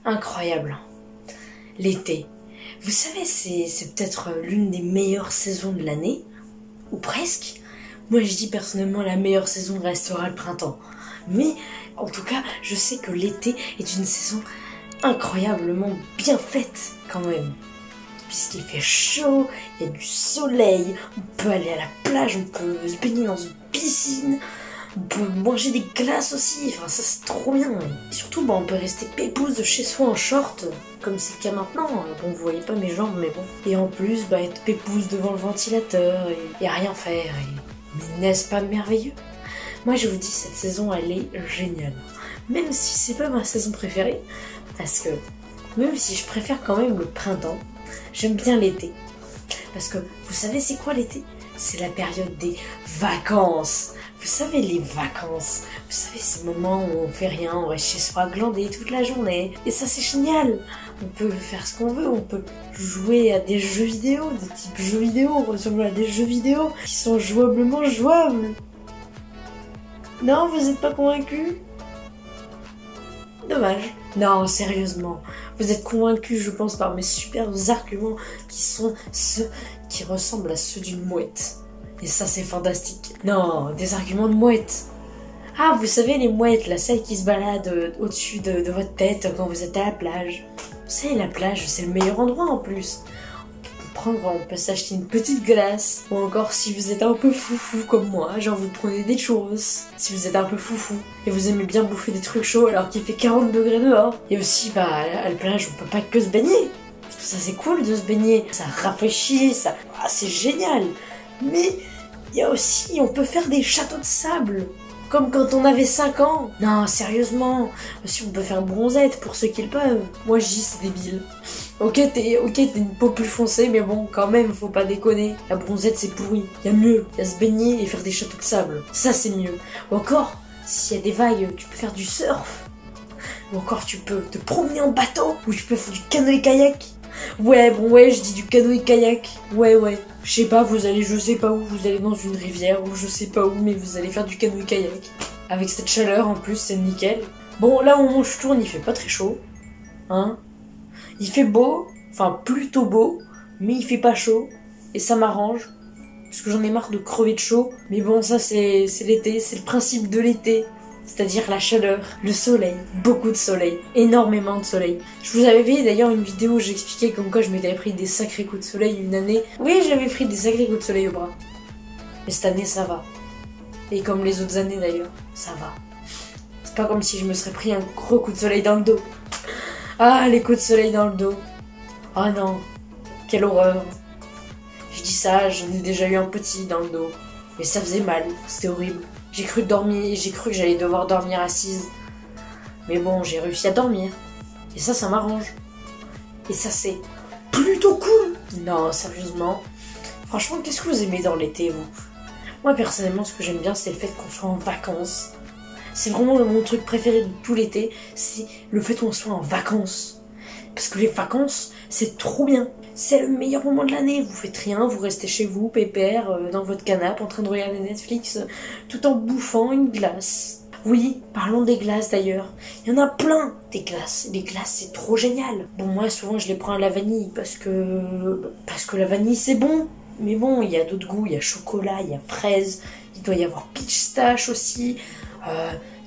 Incroyable. L'été. Vous savez, c'est peut-être l'une des meilleures saisons de l'année, ou presque. Moi, je dis personnellement, la meilleure saison restera le printemps. Mais, en tout cas, je sais que l'été est une saison incroyablement bien faite, quand même. Puisqu'il fait chaud, il y a du soleil, on peut aller à la plage, on peut se baigner dans une piscine, on peut manger des glaces aussi, enfin ça c'est trop bien. Et surtout, on peut rester pépouze chez soi en short, comme c'est le cas maintenant. Bon, vous voyez pas mes jambes, mais bon. Et en plus, être pépouze devant le ventilateur et rien faire. Mais n'est-ce pas merveilleux? Moi je vous dis, cette saison elle est géniale. Même si c'est pas ma saison préférée, parce que même si je préfère quand même le printemps, j'aime bien l'été. Parce que vous savez c'est quoi l'été? C'est la période des vacances. Vous savez les vacances, vous savez ces moments où on fait rien, on reste chez soi glander toute la journée. Et ça c'est génial. On peut faire ce qu'on veut, on peut jouer à des jeux vidéo, des types jeux vidéo, ressembler à des jeux vidéo qui sont jouablement jouables. Non, vous êtes pas convaincus? Dommage. Non, sérieusement, vous êtes convaincus, je pense, par mes superbes arguments qui sont ceux qui ressemblent à ceux d'une mouette. Et ça, c'est fantastique. Non, des arguments de mouette. Ah, vous savez, les mouettes, là, celles qui se baladent au-dessus de votre tête quand vous êtes à la plage. Vous savez, la plage, c'est le meilleur endroit en plus. On peut s'acheter une petite glace. Ou encore, si vous êtes un peu foufou comme moi, genre vous prenez des churros. Si vous êtes un peu foufou et vous aimez bien bouffer des trucs chauds alors qu'il fait 40 degrés dehors. Et aussi, à la plage, on peut pas que se baigner. Parce que ça, c'est cool de se baigner. Ça rafraîchit, ça... Ah, c'est génial. Mais il y a aussi, on peut faire des châteaux de sable. Comme quand on avait 5 ans. Non, sérieusement. Aussi, on peut faire bronzette pour ceux qui le peuvent. Moi, je dis, c'est débile. Ok, t'es une peau plus foncée, mais bon, quand même, faut pas déconner. La bronzette, c'est pourri. Y a mieux. Y a se baigner et faire des châteaux de sable. Ça, c'est mieux. Ou encore, s'il y a des vagues, tu peux faire du surf. Ou encore, tu peux te promener en bateau. Ou tu peux faire du canoë-kayak. Ouais, je dis du canoë-kayak. Ouais. Je sais pas, vous allez je sais pas où, vous allez dans une rivière ou je sais pas où, mais vous allez faire du canoë-kayak. Avec cette chaleur, en plus, c'est nickel. Bon, là, au moment où je tourne, il fait pas très chaud. Hein? Il fait beau, enfin plutôt beau, mais il fait pas chaud. Et ça m'arrange, parce que j'en ai marre de crever de chaud. Mais bon, ça c'est l'été, c'est le principe de l'été. C'est-à-dire la chaleur, le soleil, beaucoup de soleil, énormément de soleil. Je vous avais fait d'ailleurs une vidéo où j'expliquais comme quoi je m'étais pris des sacrés coups de soleil une année. Oui, j'avais pris des sacrés coups de soleil au bras. Mais cette année, ça va. Et comme les autres années d'ailleurs, ça va. C'est pas comme si je me serais pris un gros coup de soleil dans le dos. Ah, les coups de soleil dans le dos. Ah non, quelle horreur. Je dis ça, j'en ai déjà eu un petit dans le dos. Mais ça faisait mal, c'était horrible. J'ai cru que j'allais devoir dormir assise. Mais bon, j'ai réussi à dormir. Et ça m'arrange. Et ça, c'est plutôt cool. Non, sérieusement. Franchement, qu'est-ce que vous aimez dans l'été, vous? Moi, personnellement, ce que j'aime bien, c'est le fait qu'on soit en vacances. C'est vraiment mon truc préféré de tout l'été, c'est le fait qu'on soit en vacances. Parce que les vacances, c'est trop bien. C'est le meilleur moment de l'année. Vous faites rien, vous restez chez vous, pépère, dans votre canapé, en train de regarder Netflix, tout en bouffant une glace. Oui, parlons des glaces d'ailleurs. Il y en a plein, des glaces. Les glaces, c'est trop génial. Bon, moi, souvent, je les prends à la vanille, parce que la vanille, c'est bon. Mais bon, il y a d'autres goûts. Il y a chocolat, il y a fraise. Il doit y avoir pistache aussi.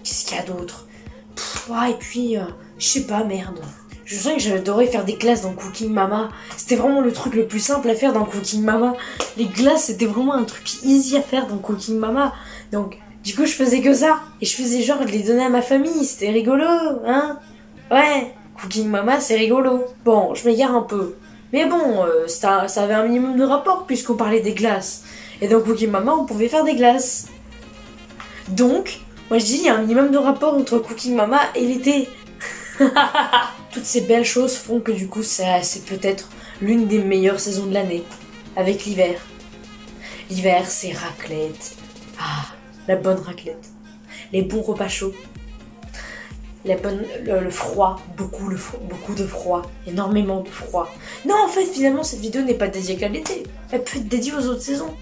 Qu'est-ce qu'il y a d'autre? Et puis, je sais pas, merde. Je sens que j'adorais faire des glaces dans Cooking Mama. C'était vraiment le truc le plus simple à faire dans Cooking Mama. Les glaces, c'était vraiment un truc easy à faire dans Cooking Mama. Donc, du coup, je faisais que ça. Et je faisais genre de les donner à ma famille. C'était rigolo, hein? Ouais, Cooking Mama, c'est rigolo. Bon, je m'égare un peu. Mais bon, ça avait un minimum de rapport puisqu'on parlait des glaces. Et dans Cooking Mama, on pouvait faire des glaces. Donc, moi je dis, il y a un minimum de rapport entre Cooking Mama et l'été. Toutes ces belles choses font que du coup, c'est peut-être l'une des meilleures saisons de l'année. Avec l'hiver. L'hiver, c'est raclette. Ah, la bonne raclette. Les bons repas chauds. Le froid. Beaucoup de froid. Énormément de froid. Non, en fait, finalement, cette vidéo n'est pas dédiée qu'à l'été. Elle peut être dédiée aux autres saisons.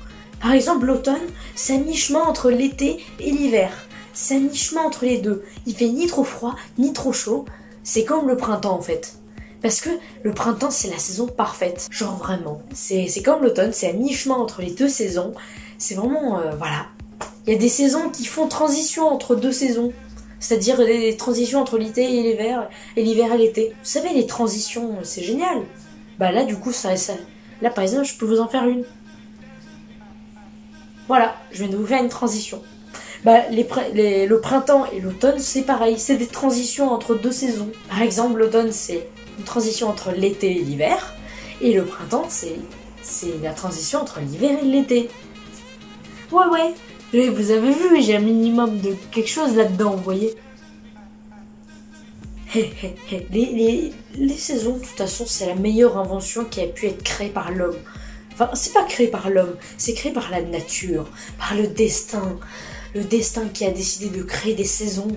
Par exemple, l'automne, c'est à mi-chemin entre l'été et l'hiver. C'est à mi-chemin entre les deux. Il fait ni trop froid, ni trop chaud. c'est comme le printemps en fait. Parce que le printemps, c'est la saison parfaite. Genre vraiment. C'est comme l'automne, c'est à mi-chemin entre les deux saisons. C'est vraiment, voilà. Il y a des saisons qui font transition entre deux saisons. C'est-à-dire des transitions entre l'été et l'hiver et l'été. Vous savez, les transitions, c'est génial. Bah là, du coup, là, par exemple, je peux vous en faire une. Voilà, je viens de vous faire une transition. Bah, le printemps et l'automne, c'est pareil. C'est des transitions entre deux saisons. Par exemple, l'automne, c'est une transition entre l'été et l'hiver. Et le printemps, c'est la transition entre l'hiver et l'été. Ouais. Vous avez vu, j'ai un minimum de quelque chose là-dedans, vous voyez. Les saisons, de toute façon, c'est la meilleure invention qui a pu être créée par l'homme. Enfin, c'est pas créé par l'homme, c'est créé par la nature, par le destin. Le destin qui a décidé de créer des saisons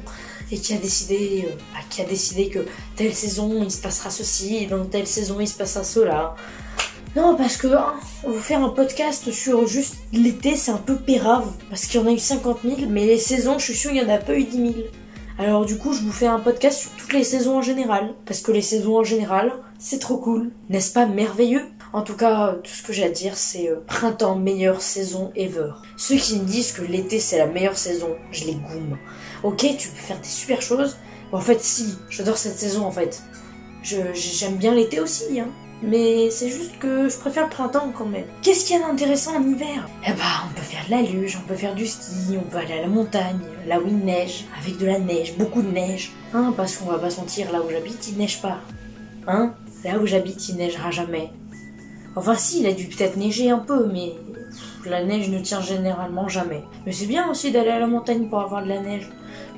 et qui a décidé que telle saison il se passera ceci et dans telle saison il se passera cela. Non, parce que vous faire un podcast sur juste l'été, c'est un peu pérave. Parce qu'il y en a eu 50 000, mais les saisons, je suis sûre, il n'y en a pas eu 10 000. Alors du coup, je vous fais un podcast sur toutes les saisons en général. Parce que les saisons en général, c'est trop cool. N'est-ce pas merveilleux? En tout cas, tout ce que j'ai à dire, c'est printemps, meilleure saison ever. Ceux qui me disent que l'été, c'est la meilleure saison, je les goume. Ok, tu peux faire des super choses. En fait, si, j'adore cette saison, en fait. J'aime bien l'été aussi, hein. Mais c'est juste que je préfère le printemps quand même. Qu'est-ce qu'il y a d'intéressant en hiver? Eh bah, on peut faire de la luge, on peut faire du ski, on peut aller à la montagne, là où il neige, avec de la neige, beaucoup de neige. Hein, parce qu'on va pas sentir, là où j'habite, il neige pas. Hein? Là où j'habite, il neigera jamais. Enfin si, il a dû peut-être neiger un peu, mais la neige ne tient généralement jamais. Mais c'est bien aussi d'aller à la montagne pour avoir de la neige,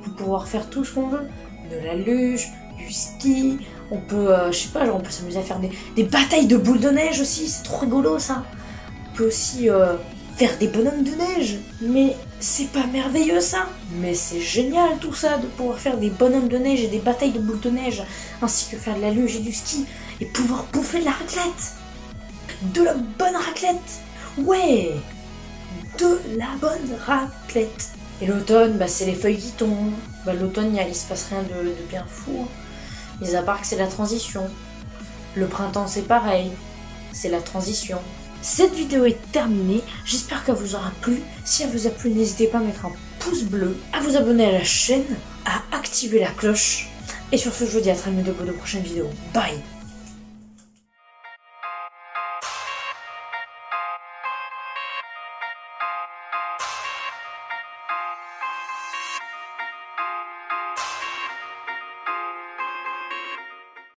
pour pouvoir faire tout ce qu'on veut. De la luge, du ski, on peut, je sais pas, genre on peut s'amuser à faire des batailles de boules de neige aussi, c'est trop rigolo ça. On peut aussi faire des bonhommes de neige, mais c'est pas merveilleux ça. Mais c'est génial tout ça, de pouvoir faire des bonhommes de neige et des batailles de boules de neige, ainsi que faire de la luge et du ski, et pouvoir bouffer de la raclette. De la bonne raclette. Ouais, de la bonne raclette. Et l'automne, bah, c'est les feuilles qui tombent. Bah, l'automne, il se passe rien de bien fou. Mis à part que c'est la transition. Le printemps, c'est pareil. C'est la transition. Cette vidéo est terminée. J'espère qu'elle vous aura plu. Si elle vous a plu, n'hésitez pas à mettre un pouce bleu, à vous abonner à la chaîne, à activer la cloche. Et sur ce, je vous dis à très bientôt pour de prochaines vidéos. Bye!